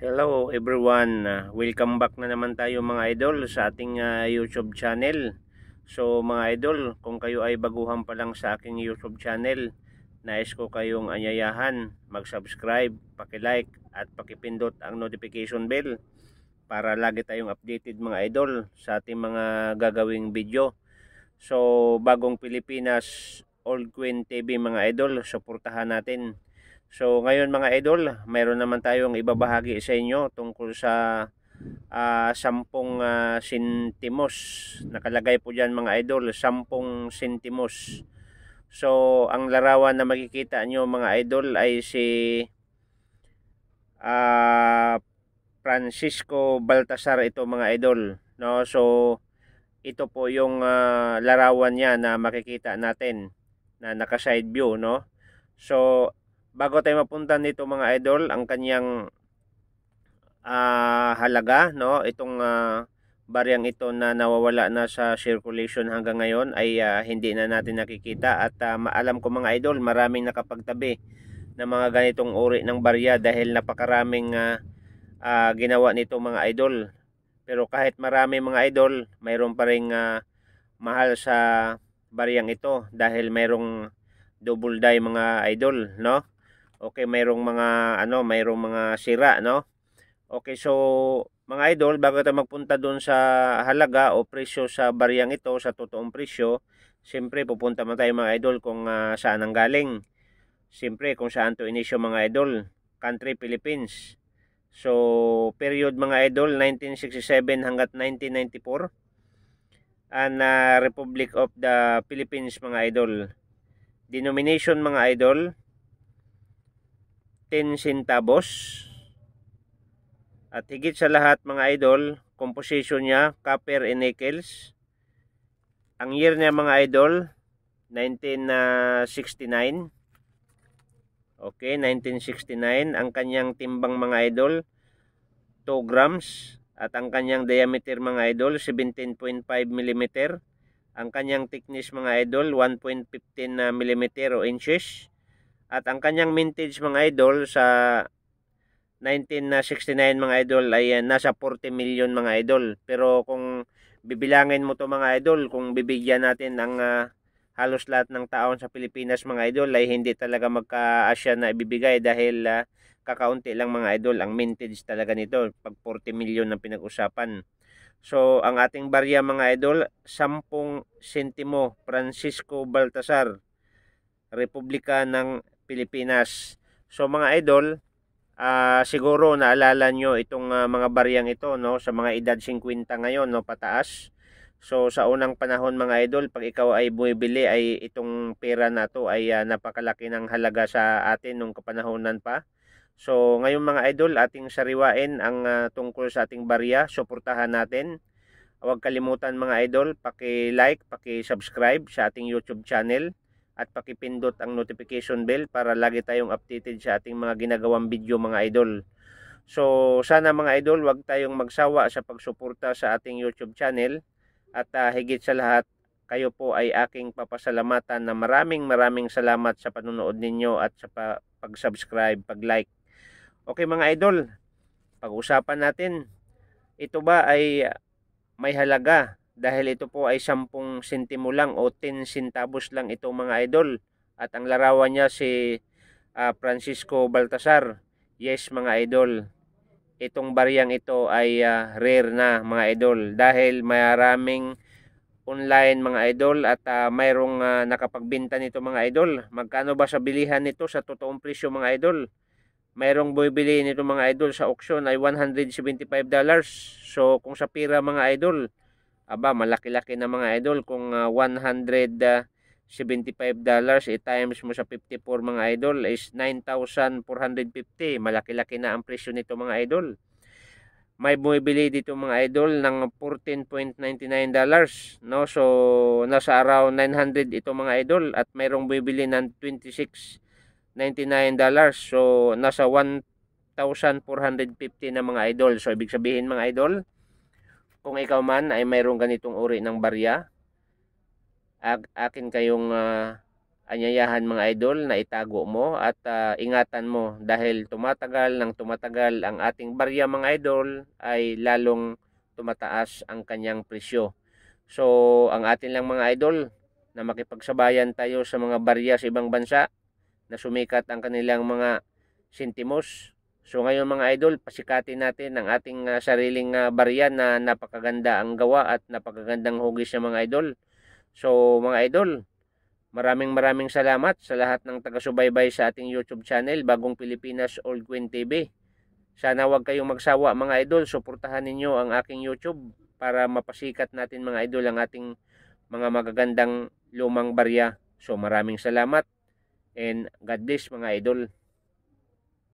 Hello everyone, welcome back na naman tayo mga idol sa ating YouTube channel. So mga idol, kung kayo ay baguhan pa lang sa aking YouTube channel, nais ko kayong anyayahan mag-subscribe, paki-like at pakipindot ang notification bell para lagi tayong updated mga idol sa ating mga gagawing video. So bagong Pilipinas Old Queen TV mga idol, suportahan natin. So ngayon mga idol, mayroon naman tayong ibabahagi sa inyo tungkol sa 10 sentimos. Nakalagay po dyan mga idol, 10 sentimos. So ang larawan na makikita nyo mga idol ay si Francisco Baltasar ito mga idol. No? So ito po yung larawan niya na makikita natin na naka-side view. No? So bago tayo mapunta nito mga idol, ang kanyang halaga, no, itong baryang ito na nawawala na sa circulation hanggang ngayon ay hindi na natin nakikita. At maalam ko mga idol, maraming nakapagtabi ng mga ganitong uri ng barya dahil napakaraming ginawa nito mga idol. Pero kahit marami mga idol, mayroon pa ring mahal sa baryang ito dahil mayroong double die mga idol, no? Okay, mayroong mga sira, no? Okay, so mga idol, bago tayo magpunta doon sa halaga o presyo sa baryang ito, sa totoong presyo, siyempre pupunta man tayo mga idol kung saan ang galing. Siyempre kung saan to inisyo mga idol, country Philippines. So period mga idol 1967 hanggat 1994. And Republic of the Philippines mga idol. Denomination mga idol 10 centavos. At higit sa lahat mga idol, composition niya copper and nickels. Ang year niya mga idol 1969. Okay, 1969. Ang kanyang timbang mga idol 2 grams. At ang kanyang diameter mga idol 17.5 mm. Ang kanyang thickness mga idol 1.15 mm o inches. At ang kanyang mintage mga idol sa 1969 mga idol ay nasa 40 million mga idol. Pero kung bibilangin mo to mga idol, kung bibigyan natin ang halos lahat ng taon sa Pilipinas mga idol, ay hindi talaga magka-asya na ibibigay dahil kakaunti lang mga idol ang mintage talaga nito pag 40 million ang pinag-usapan. So ang ating barya mga idol 10 sentimo Francisco Baltasar, Republika ng Pilipinas. So mga idol, siguro naalala nyo itong mga baryang ito, no, sa mga edad 50 ngayon, no, pataas. So sa unang panahon mga idol, pag ikaw ay bumibili ay itong pera na to ay napakalaki ng halaga sa atin nung kapanahonan pa. So ngayon mga idol, ating sariwain ang tungkol sa ating barya. Suportahan natin. Huwag kalimutan mga idol, paki-like, paki-subscribe sa ating YouTube channel at pakipindot ang notification bell para lagi tayong updated sa ating mga ginagawang video mga idol. So sana mga idol, wag tayong magsawa sa pagsuporta sa ating YouTube channel at higit sa lahat, kayo po ay aking papasalamatan na maraming salamat sa panonood ninyo at sa pag-subscribe, pag-like. Okay mga idol, pag-usapan natin, ito ba ay may halaga? Dahil ito po ay 10 sentimo lang o 10 centavos lang ito mga idol. At ang larawan niya si Francisco Baltasar. Yes mga idol, itong baryang ito ay rare na mga idol. Dahil maraming online mga idol at mayroong nakapagbenta nito mga idol. Magkano ba sa bilihan nito sa totoong presyo mga idol? Mayroong bumibili nito mga idol sa auction ay $175. So kung sa pira mga idol, aba malaki-laki na mga idol. Kung $175 i-times mo sa 54 mga idol is 9,450. Malaki-laki na ang presyo nito mga idol. May bumibili dito mga idol ng $14.99, no? So nasa around 900 ito mga idol at mayroong bumibili ng $26.99. So nasa 1,450 na mga idol. So ibig sabihin mga idol, kung ikaw man ay mayroong ganitong uri ng barya, akin kayong anyayahan mga idol na itago mo at ingatan mo, dahil tumatagal ng tumatagal ang ating barya mga idol ay lalong tumataas ang kanyang presyo. So ang atin lang mga idol na makipagsabayan tayo sa mga barya sa ibang bansa na sumikat ang kanilang mga sentimos. So ngayon mga idol, pasikatin natin ang ating sariling barya na napakaganda ang gawa at napakagandang hugis ng mga idol. So mga idol, maraming salamat sa lahat ng taga-subaybay sa ating YouTube channel, Bagong Pilipinas Old Queen TV. Sana huwag kayong magsawa mga idol, suportahan ninyo ang aking YouTube para mapasikat natin mga idol ang ating mga magagandang lumang barya. So maraming salamat and God bless mga idol.